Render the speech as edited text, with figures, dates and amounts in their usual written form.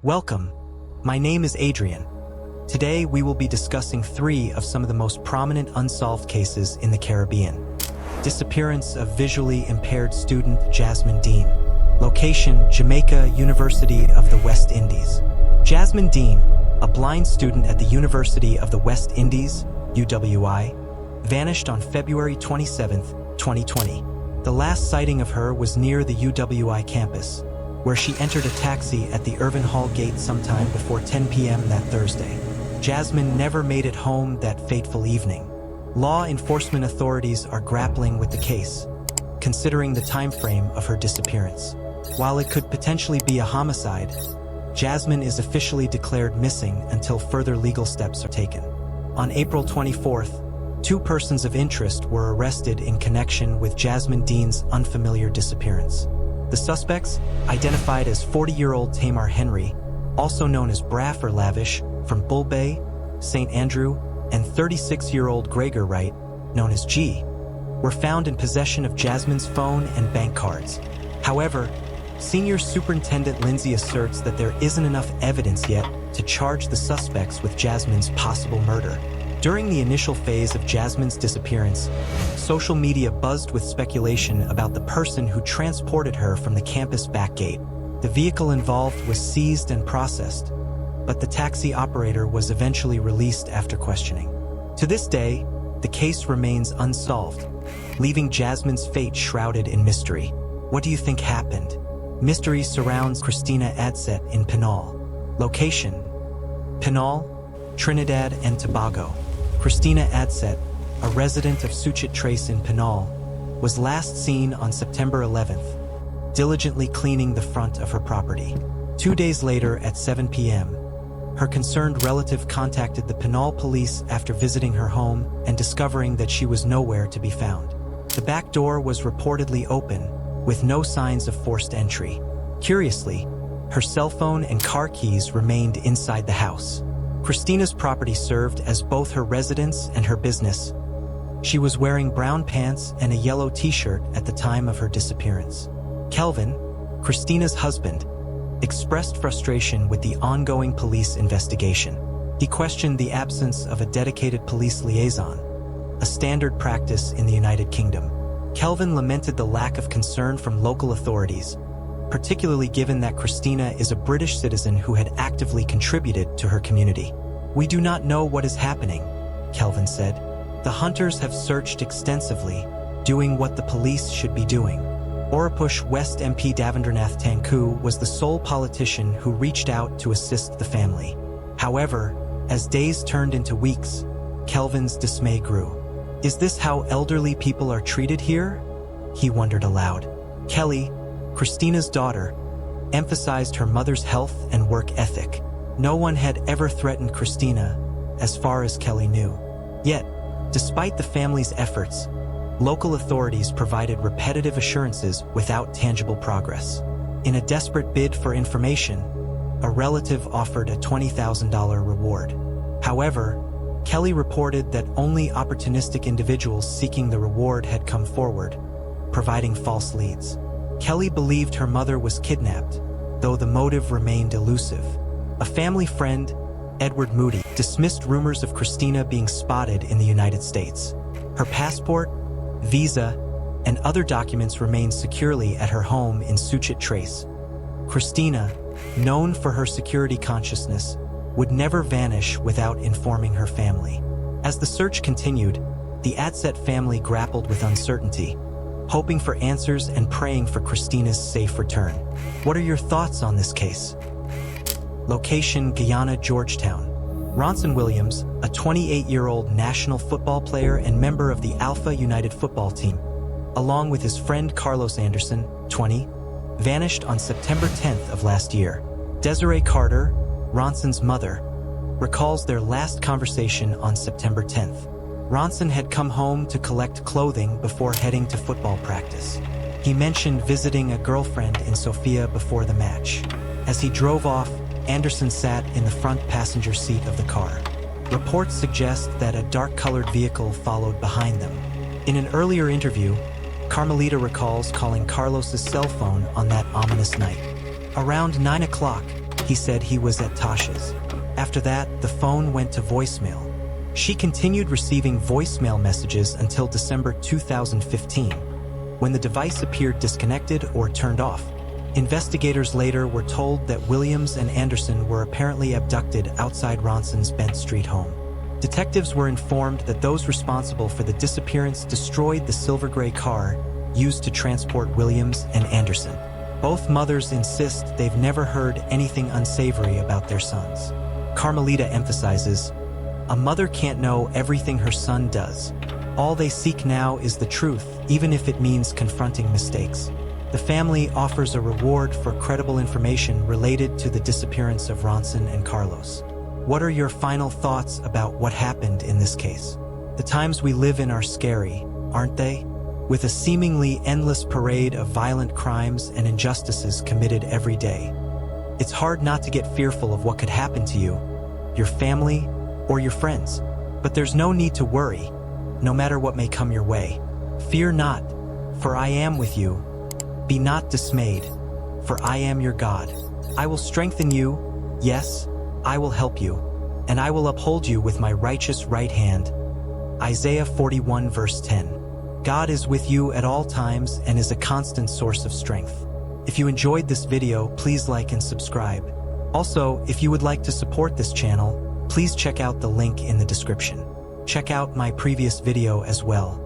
Welcome. My name is Adrien. Today we will be discussing three of some of the most prominent unsolved cases in the Caribbean. Disappearance of visually impaired student Jasmine Deen. Location: Jamaica, University of the West Indies. Jasmine Deen, a blind student at the University of the West Indies, UWI, vanished on February 27, 2020. The last sighting of her was near the UWI campus, where she entered a taxi at the Irvin Hall gate sometime before 10 p.m. that Thursday. Jasmine never made it home that fateful evening. Law enforcement authorities are grappling with the case, considering the time frame of her disappearance. While it could potentially be a homicide, Jasmine is officially declared missing until further legal steps are taken. On April 24th, two persons of interest were arrested in connection with Jasmine Deen's unfamiliar disappearance. The suspects, identified as 40-year-old Tamar Henry, also known as Braff or Lavish, from Bull Bay, St. Andrew, and 36-year-old Gregor Wright, known as G, were found in possession of Jasmine's phone and bank cards. However, Senior Superintendent Lindsay asserts that there isn't enough evidence yet to charge the suspects with Jasmine's possible murder. During the initial phase of Jasmine's disappearance, social media buzzed with speculation about the person who transported her from the campus back gate. The vehicle involved was seized and processed, but the taxi operator was eventually released after questioning. To this day, the case remains unsolved, leaving Jasmine's fate shrouded in mystery. What do you think happened? Mystery surrounds Christina Adsett in Pinal. Location: Pinal, Trinidad and Tobago. Christina Adsett, a resident of Suchet Trace in Pinal, was last seen on September 11th, diligently cleaning the front of her property. 2 days later at 7 p.m., her concerned relative contacted the Pinal police after visiting her home and discovering that she was nowhere to be found. The back door was reportedly open, with no signs of forced entry. Curiously, her cell phone and car keys remained inside the house. Christina's property served as both her residence and her business. She was wearing brown pants and a yellow t-shirt at the time of her disappearance. Kelvin, Christina's husband, expressed frustration with the ongoing police investigation. He questioned the absence of a dedicated police liaison, a standard practice in the United Kingdom. Kelvin lamented the lack of concern from local authorities, particularly given that Christina is a British citizen who had actively contributed to her community. "We do not know what is happening," Kelvin said. "The hunters have searched extensively, doing what the police should be doing." Orrapush West MP Davendranath Tanku was the sole politician who reached out to assist the family. However, as days turned into weeks, Kelvin's dismay grew. "Is this how elderly people are treated here?" he wondered aloud. Kelly, Christina's daughter, emphasized her mother's health and work ethic. No one had ever threatened Christina, as far as Kelly knew. Yet, despite the family's efforts, local authorities provided repetitive assurances without tangible progress. In a desperate bid for information, a relative offered a $20,000 reward. However, Kelly reported that only opportunistic individuals seeking the reward had come forward, providing false leads. Kelly believed her mother was kidnapped, though the motive remained elusive. A family friend, Edward Moody, dismissed rumors of Christina being spotted in the United States. Her passport, visa, and other documents remained securely at her home in Suchet Trace. Christina, known for her security consciousness, would never vanish without informing her family. As the search continued, the Adsett family grappled with uncertainty, hoping for answers and praying for Christina's safe return. What are your thoughts on this case? Location: Guyana, Georgetown. Ronson Williams, a 28-year-old national football player and member of the Alpha United football team, along with his friend Carlos Anderson, 20, vanished on September 10th of last year. Desiree Carter, Ronson's mother, recalls their last conversation on September 10th. Ronson had come home to collect clothing before heading to football practice. He mentioned visiting a girlfriend in Sofia before the match. As he drove off, Anderson sat in the front passenger seat of the car. Reports suggest that a dark-colored vehicle followed behind them. In an earlier interview, Carmelita recalls calling Carlos's cell phone on that ominous night. Around 9 o'clock, He said he was at Tasha's. After that, the phone went to voicemail. She continued receiving voicemail messages until December 2015, when the device appeared disconnected or turned off. Investigators later were told that Williams and Anderson were apparently abducted outside Ronson's Bent Street home. Detectives were informed that those responsible for the disappearance destroyed the silver gray car used to transport Williams and Anderson. Both mothers insist they've never heard anything unsavory about their sons. Carmelita emphasizes, "A mother can't know everything her son does. All they seek now is the truth, even if it means confronting mistakes." The family offers a reward for credible information related to the disappearance of Ronson and Carlos. What are your final thoughts about what happened in this case? The times we live in are scary, aren't they? With a seemingly endless parade of violent crimes and injustices committed every day. It's hard not to get fearful of what could happen to you, your family, or your friends. But there's no need to worry, no matter what may come your way. Fear not, for I am with you. Be not dismayed, for I am your God. I will strengthen you, yes, I will help you, and I will uphold you with my righteous right hand. Isaiah 41 verse 10. God is with you at all times and is a constant source of strength. If you enjoyed this video, please like and subscribe. Also, if you would like to support this channel, please check out the link in the description. Check out my previous video as well.